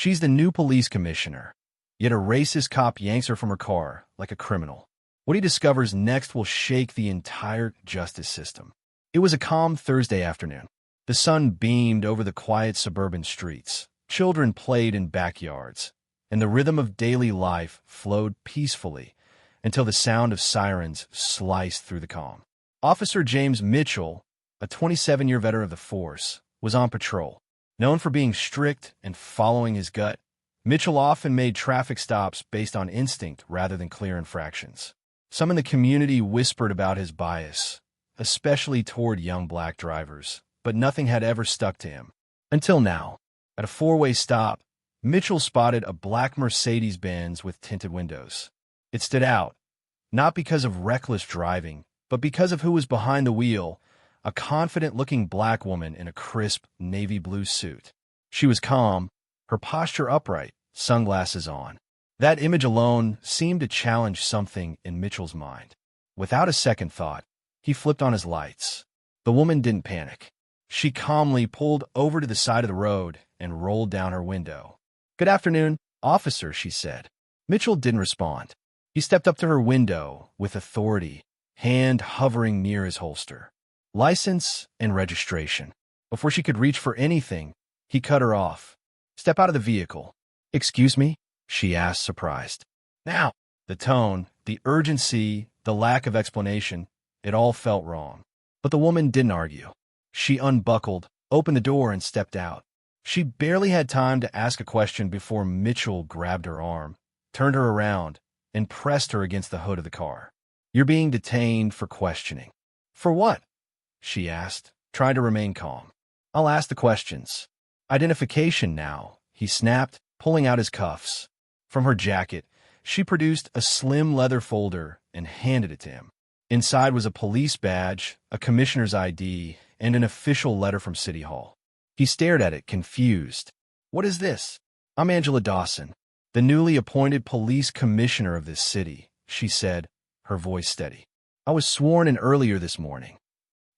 She's the new police commissioner. Yet a racist cop yanks her from her car like a criminal. What he discovers next will shake the entire justice system. It was a calm Thursday afternoon. The sun beamed over the quiet suburban streets. Children played in backyards, and the rhythm of daily life flowed peacefully until the sound of sirens sliced through the calm. Officer James Mitchell, a 27-year veteran of the force, was on patrol. Known for being strict and following his gut, Mitchell often made traffic stops based on instinct rather than clear infractions. Some in the community whispered about his bias, especially toward young black drivers, but nothing had ever stuck to him. Until now, at a four-way stop, Mitchell spotted a black Mercedes-Benz with tinted windows. It stood out, not because of reckless driving, but because of who was behind the wheel, a confident-looking black woman in a crisp navy blue suit. She was calm, her posture upright, sunglasses on. That image alone seemed to challenge something in Mitchell's mind. Without a second thought, he flipped on his lights. The woman didn't panic. She calmly pulled over to the side of the road and rolled down her window. "Good afternoon, officer," she said. Mitchell didn't respond. He stepped up to her window with authority, hand hovering near his holster. "License and registration." Before she could reach for anything, he cut her off. "Step out of the vehicle." "Excuse me?" she asked, surprised. "Now!" The tone, the urgency, the lack of explanation, it all felt wrong. But the woman didn't argue. She unbuckled, opened the door, and stepped out. She barely had time to ask a question before Mitchell grabbed her arm, turned her around, and pressed her against the hood of the car. "You're being detained for questioning." "For what?" she asked, trying to remain calm. "I'll ask the questions." "Identification now," he snapped, pulling out his cuffs. From her jacket, she produced a slim leather folder and handed it to him. Inside was a police badge, a commissioner's ID, and an official letter from City Hall. He stared at it, confused. "What is this?" "I'm Angela Dawson, the newly appointed police commissioner of this city," she said, her voice steady. "I was sworn in earlier this morning."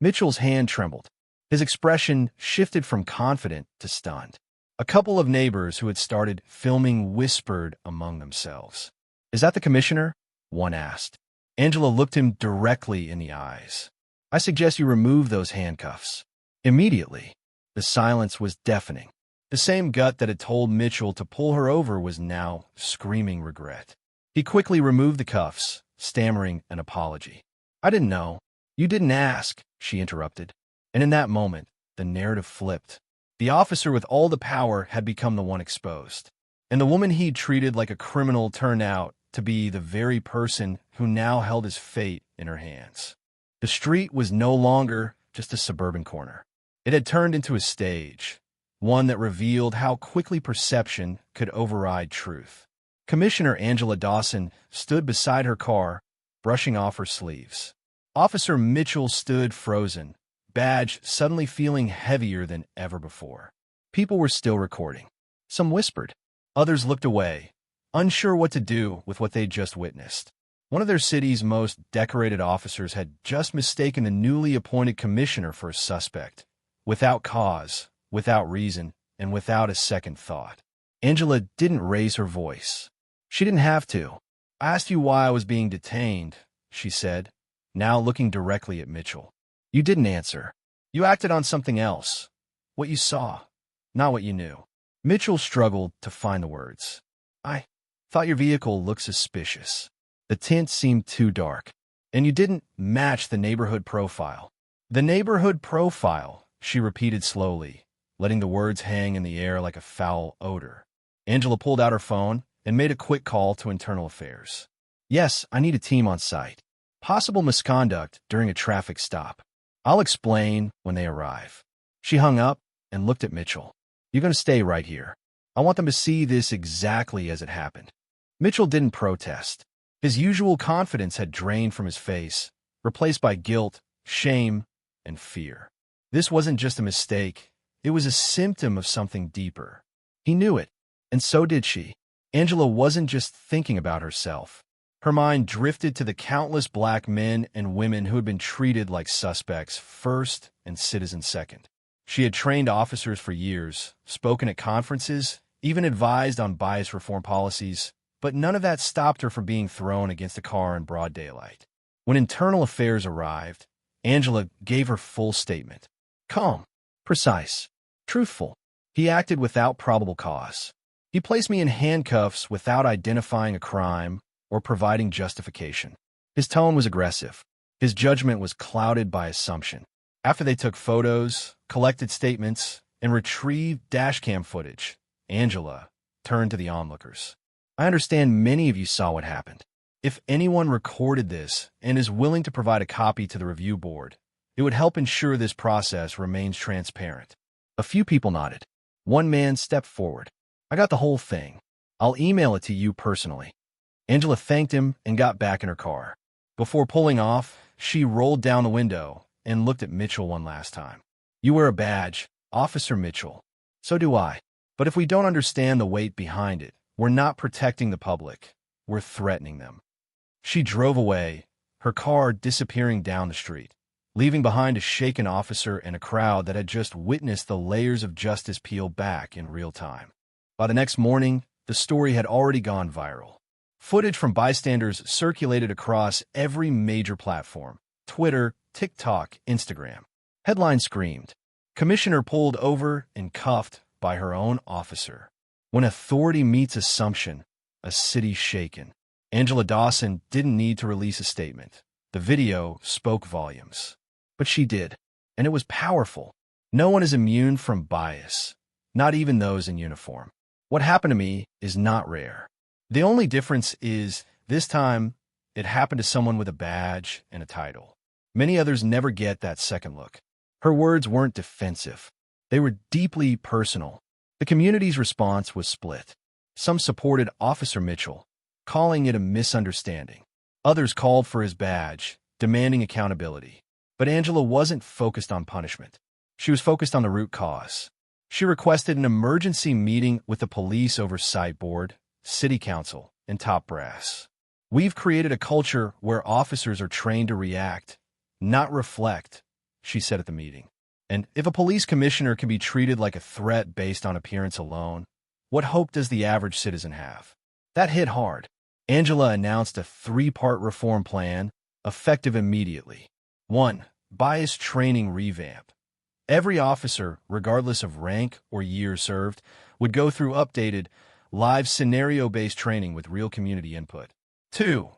Mitchell's hand trembled. His expression shifted from confident to stunned. A couple of neighbors who had started filming whispered among themselves. "Is that the commissioner?" one asked. Angela looked him directly in the eyes. "I suggest you remove those handcuffs." Immediately, the silence was deafening. The same gut that had told Mitchell to pull her over was now screaming regret. He quickly removed the cuffs, stammering an apology. "I didn't know. You didn't ask," she interrupted. And in that moment, the narrative flipped. The officer with all the power had become the one exposed. And the woman he'd treated like a criminal turned out to be the very person who now held his fate in her hands. The street was no longer just a suburban corner. It had turned into a stage, one that revealed how quickly perception could override truth. Commissioner Angela Dawson stood beside her car, brushing off her sleeves. Officer Mitchell stood frozen, badge suddenly feeling heavier than ever before. People were still recording. Some whispered. Others looked away, unsure what to do with what they'd just witnessed. One of their city's most decorated officers had just mistaken the newly appointed commissioner for a suspect, without cause, without reason, and without a second thought. Angela didn't raise her voice. She didn't have to. "I asked you why I was being detained," she said, now looking directly at Mitchell. "You didn't answer. You acted on something else. What you saw, not what you knew." Mitchell struggled to find the words. "I thought your vehicle looked suspicious. The tint seemed too dark. And you didn't match the neighborhood profile." "The neighborhood profile," she repeated slowly, letting the words hang in the air like a foul odor. Angela pulled out her phone and made a quick call to internal affairs. "Yes, I need a team on site. Possible misconduct during a traffic stop. I'll explain when they arrive." She hung up and looked at Mitchell. "You're going to stay right here. I want them to see this exactly as it happened." Mitchell didn't protest. His usual confidence had drained from his face, replaced by guilt, shame, and fear. This wasn't just a mistake. It was a symptom of something deeper. He knew it, and so did she. Angela wasn't just thinking about herself. Her mind drifted to the countless black men and women who had been treated like suspects first and citizens second. She had trained officers for years, spoken at conferences, even advised on bias reform policies, but none of that stopped her from being thrown against a car in broad daylight. When internal affairs arrived, Angela gave her full statement. Calm, precise, truthful. He acted without probable cause. He placed me in handcuffs without identifying a crime or providing justification. His tone was aggressive. His judgment was clouded by assumption. After they took photos, collected statements, and retrieved dashcam footage, Angela turned to the onlookers. I understand many of you saw what happened. If anyone recorded this and is willing to provide a copy to the review board, it would help ensure this process remains transparent. A few people nodded. One man stepped forward. I got the whole thing. I'll email it to you personally. Angela thanked him and got back in her car. Before pulling off, she rolled down the window and looked at Mitchell one last time. You wear a badge, Officer Mitchell. So do I. But if we don't understand the weight behind it, we're not protecting the public. We're threatening them. She drove away, her car disappearing down the street, leaving behind a shaken officer and a crowd that had just witnessed the layers of justice peel back in real time. By the next morning, the story had already gone viral. Footage from bystanders circulated across every major platform: Twitter, TikTok, Instagram. Headline screamed, "Commissioner pulled over and cuffed by her own officer." When authority meets assumption, a city shaken. Angela Dawson didn't need to release a statement. The video spoke volumes. But she did, and it was powerful. No one is immune from bias, not even those in uniform. What happened to me is not rare. The only difference is, this time, it happened to someone with a badge and a title. Many others never get that second look. Her words weren't defensive. They were deeply personal. The community's response was split. Some supported Officer Mitchell, calling it a misunderstanding. Others called for his badge, demanding accountability. But Angela wasn't focused on punishment. She was focused on the root cause. She requested an emergency meeting with the Police Oversight Board, City Council, and top brass. We've created a culture where officers are trained to react, not reflect, she said at the meeting. And if a police commissioner can be treated like a threat based on appearance alone, what hope does the average citizen have? That hit hard. Angela announced a 3-part reform plan, effective immediately. 1. Bias training revamp. Every officer, regardless of rank or years served, would go through updated, live scenario-based training with real community input. 2.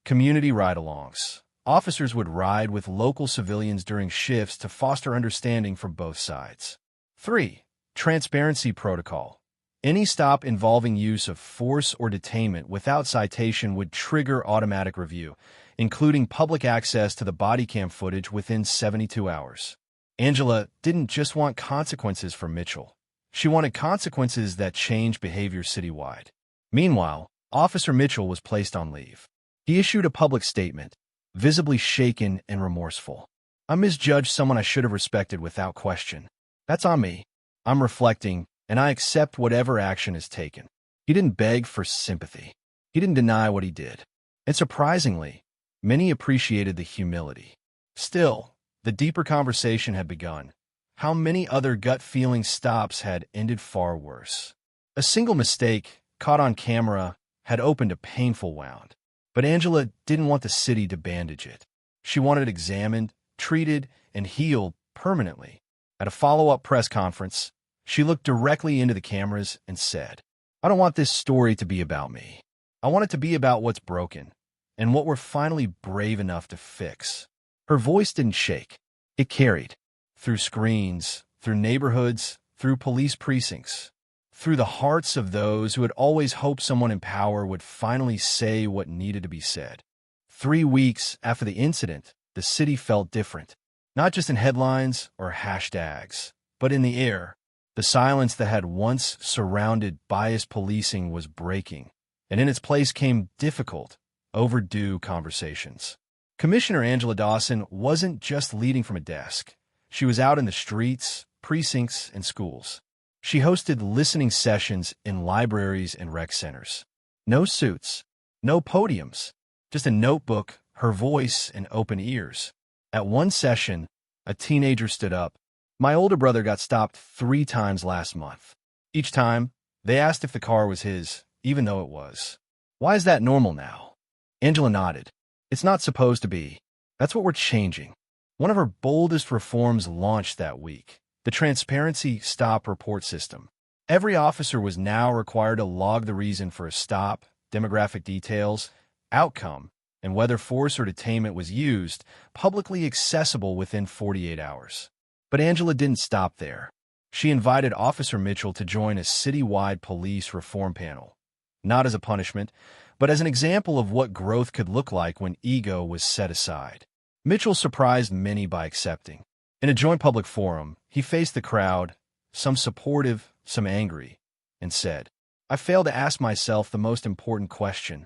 Community ride-alongs. Officers would ride with local civilians during shifts to foster understanding from both sides. 3. Transparency protocol. Any stop involving use of force or detainment without citation would trigger automatic review, including public access to the body cam footage within 72 hours. Angela didn't just want consequences for Mitchell. She wanted consequences that changed behavior citywide. Meanwhile, Officer Mitchell was placed on leave. He issued a public statement, visibly shaken and remorseful. I misjudged someone I should have respected without question. That's on me. I'm reflecting, and I accept whatever action is taken. He didn't beg for sympathy. He didn't deny what he did. And surprisingly, many appreciated the humility. Still, the deeper conversation had begun. How many other gut-feeling stops had ended far worse? A single mistake, caught on camera, had opened a painful wound. But Angela didn't want the city to bandage it. She wanted it examined, treated, and healed permanently. At a follow-up press conference, she looked directly into the cameras and said, I don't want this story to be about me. I want it to be about what's broken, and what we're finally brave enough to fix. Her voice didn't shake. It carried. Through screens, through neighborhoods, through police precincts, through the hearts of those who had always hoped someone in power would finally say what needed to be said. 3 weeks after the incident, the city felt different. Not just in headlines or hashtags, but in the air. The silence that had once surrounded biased policing was breaking, and in its place came difficult, overdue conversations. Commissioner Angela Dawson wasn't just leading from a desk. She was out in the streets, precincts, and schools. She hosted listening sessions in libraries and rec centers. No suits, no podiums, just a notebook, her voice, and open ears. At one session, a teenager stood up. My older brother got stopped 3 times last month. Each time, They asked if the car was his, even though it was. Why is that normal now? Angela nodded. It's not supposed to be. That's what we're changing. One of her boldest reforms launched that week, the transparency stop report system. Every officer was now required to log the reason for a stop, demographic details, outcome, and whether force or detainment was used, publicly accessible within 48 hours. But Angela didn't stop there. She invited Officer Mitchell to join a citywide police reform panel, not as a punishment, but as an example of what growth could look like when ego was set aside. Mitchell surprised many by accepting. In a joint public forum, he faced the crowd, some supportive, some angry, and said, I fail to ask myself the most important question.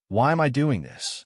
Why am I doing this?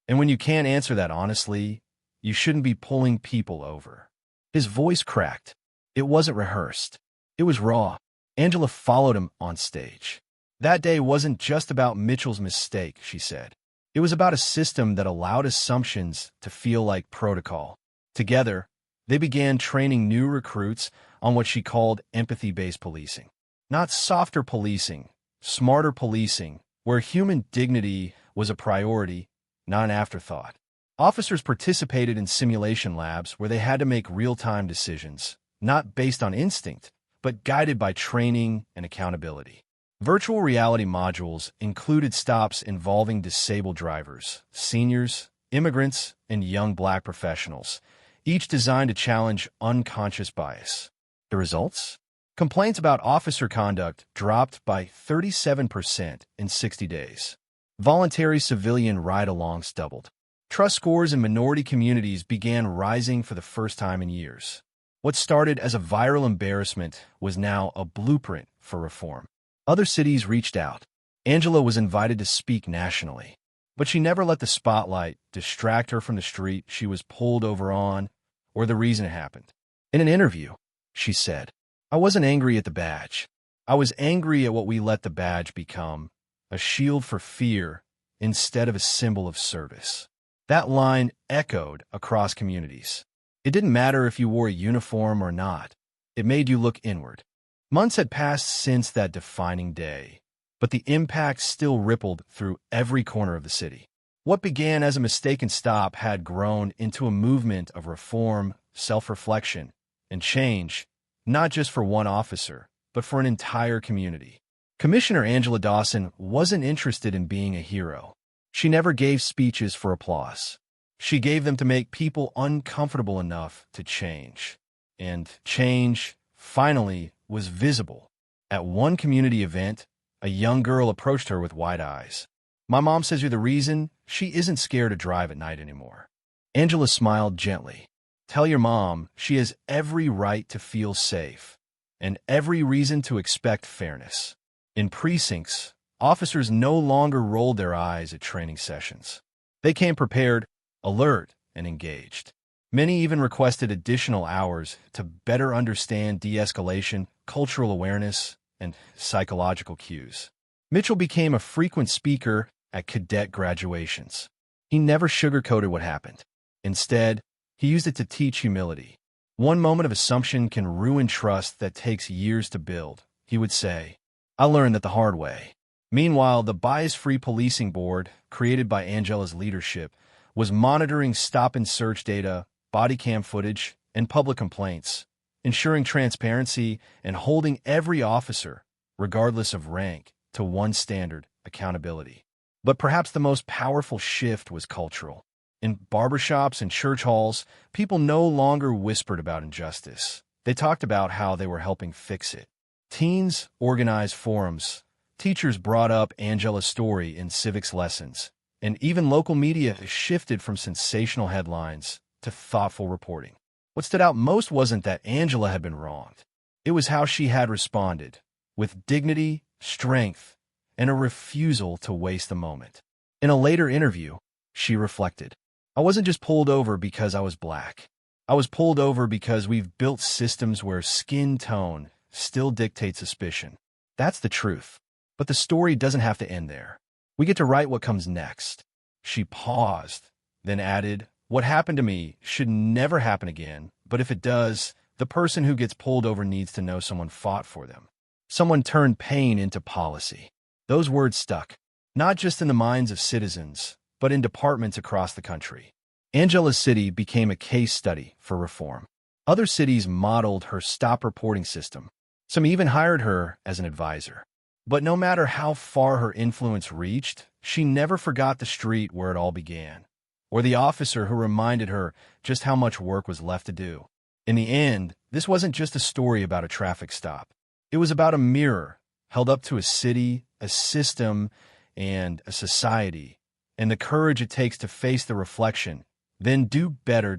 And when you can't answer that honestly, you shouldn't be pulling people over. His voice cracked. It wasn't rehearsed. It was raw. Angela followed him on stage. That day wasn't just about Mitchell's mistake, she said. It was about a system that allowed assumptions to feel like protocol. Together, they began training new recruits on what she called empathy-based policing. Not softer policing, smarter policing, where human dignity was a priority, not an afterthought. Officers participated in simulation labs where they had to make real-time decisions, not based on instinct, but guided by training and accountability. Virtual reality modules included stops involving disabled drivers, seniors, immigrants, and young Black professionals, each designed to challenge unconscious bias. The results? Complaints about officer conduct dropped by 37% in 60 days. Voluntary civilian ride-alongs doubled. Trust scores in minority communities began rising for the first time in years. What started as a viral embarrassment was now a blueprint for reform. Other cities reached out. Angela was invited to speak nationally, but she never let the spotlight distract her from the street she was pulled over on or the reason it happened. In an interview, she said, I wasn't angry at the badge. I was angry at what we let the badge become, a shield for fear instead of a symbol of service. That line echoed across communities. It didn't matter if you wore a uniform or not. It made you look inward. Months had passed since that defining day, but the impact still rippled through every corner of the city. What began as a mistaken stop had grown into a movement of reform, self-reflection, and change, not just for one officer, but for an entire community. Commissioner Angela Dawson wasn't interested in being a hero. She never gave speeches for applause. She gave them to make people uncomfortable enough to change. And change, finally, was visible. At one community event, a young girl approached her with wide eyes. My mom says you're the reason she isn't scared to drive at night anymore. Angela smiled gently. Tell your mom she has every right to feel safe and every reason to expect fairness. In precincts, officers no longer rolled their eyes at training sessions. They came prepared, alert, and engaged. Many even requested additional hours to better understand de-escalation, cultural awareness, and psychological cues. Mitchell became a frequent speaker at cadet graduations. He never sugarcoated what happened. Instead, he used it to teach humility. One moment of assumption can ruin trust that takes years to build, he would say. I learned that the hard way. Meanwhile, the Bias-Free Policing Board, created by Angela's leadership, was monitoring stop-and-search data, body cam footage, and public complaints, ensuring transparency and holding every officer, regardless of rank, to one standard, accountability. But perhaps the most powerful shift was cultural. In barbershops and church halls, people no longer whispered about injustice. They talked about how they were helping fix it. Teens organized forums. Teachers brought up Angela's story in civics lessons. And even local media shifted from sensational headlines to thoughtful reporting. What stood out most wasn't that Angela had been wronged. It was how she had responded, with dignity, strength, and a refusal to waste the moment. In a later interview, she reflected, I wasn't just pulled over because I was Black. I was pulled over because we've built systems where skin tone still dictates suspicion. That's the truth. But the story doesn't have to end there. We get to write what comes next. She paused, then added, what happened to me should never happen again, but if it does, the person who gets pulled over needs to know someone fought for them. Someone turned pain into policy. Those words stuck, not just in the minds of citizens, but in departments across the country. Angela's city became a case study for reform. Other cities modeled her stop reporting system. Some even hired her as an advisor. But no matter how far her influence reached, she never forgot the street where it all began, or the officer who reminded her just how much work was left to do. In the end, this wasn't just a story about a traffic stop. It was about a mirror held up to a city, a system, and a society, and the courage it takes to face the reflection, then do better.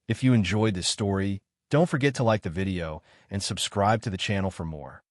If you enjoyed this story, don't forget to like the video and subscribe to the channel for more.